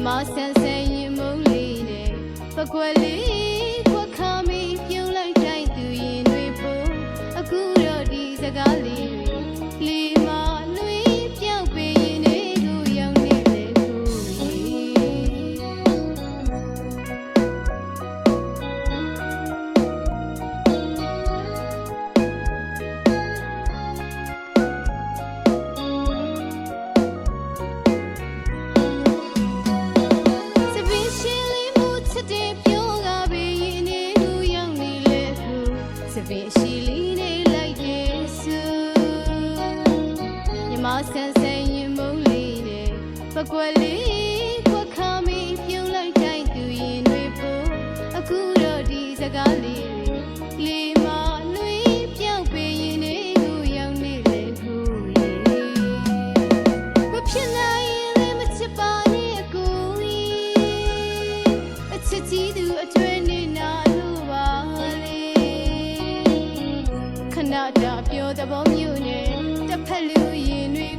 မြန်မာဆန်ဆန်ရင်မုံလေးနဲ့ပကွက်လေးခွက်ခါမီပြုံးလိုက်တိုင်းသူရင်တွေဖို့အခုတော့ဒီစကားလေးတွေလီမာလွေးပြောက်ပေးရင်တွေကိုရောက်နေတယ်ကိုဆန်ဆန်ရင်မုံလေးနဲ့ပကွက်လေးခွက်ခါမီပြုံးလိုက်တိုင်းသူရင်တွေဖို့အခုတော့ဒီစကားလေးလီမာလွေးပြောက်ပေးရင်တွေကိုရောက်နေလေကိုမဖြစ်နိုင်ရင်လည်းမချစ်ပါနဲ့အကိုအချစ်ကြီးသူအကျွဲနေနာလို့ပါလေခဏတာပြောတဲ့ဘောမျိုးနဲ့တစ်ဖက်လူရင်တွေ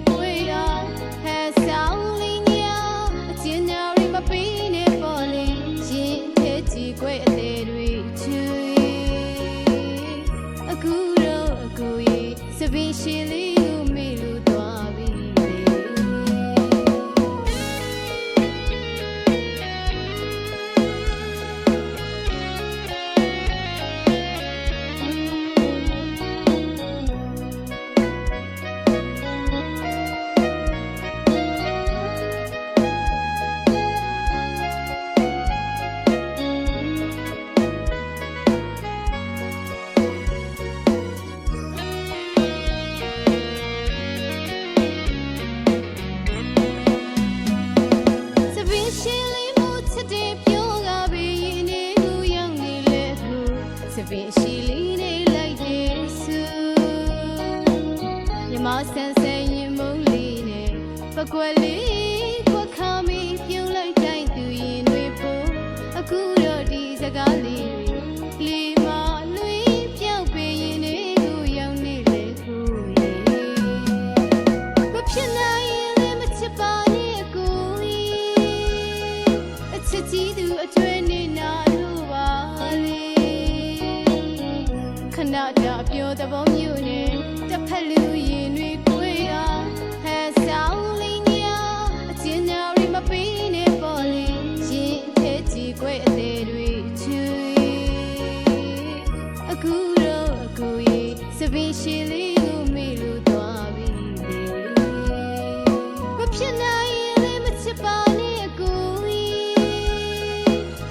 ရှိလေးကိုမေ့လို့သွားပြီမြန်မာဆန်ဆန်ရင်မုံလေးနဲ့ပကွက်လေးခွက်ခါမီပြုံးလိုက်တိုင်းသူရင်တွေဖို့အခုတော့ဒီစကားလေးလီမာလွေးပြောက်ပေးရင်တွေကိုရောက်နေလေကိုမဖြစ်နိုင်ရင်လည်းမချစ်ပါနဲ့အကိုအချစ်ကြီးသူအကျွဲနေနာလို့ပါလေခဏတာပြောတဲ့ဘောမျိုးနဲ့တစ်ဖက်လူရင်တွေကိုဟဲ့ဆောင်လေးညာအချင်းညာရီမပေးနဲ့ပေါ်လေရင်ထဲကြီးကွယ်အသေးတွေချူအခုတော့အကူရဲ့စပင်းရှိလေးကိုမေ့လို့သွားပြီမဖြစ်နိုင်ရင်လည်းမချစ်ပါနဲ့အကူ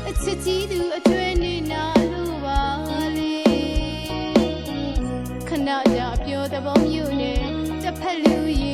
အချစ်ကြီးသူအကျွဲနေနာလို့ပါလေခဏတာပြောတဲ့ဘောမျိုးနဲ့တစ်ဖက်လူရင်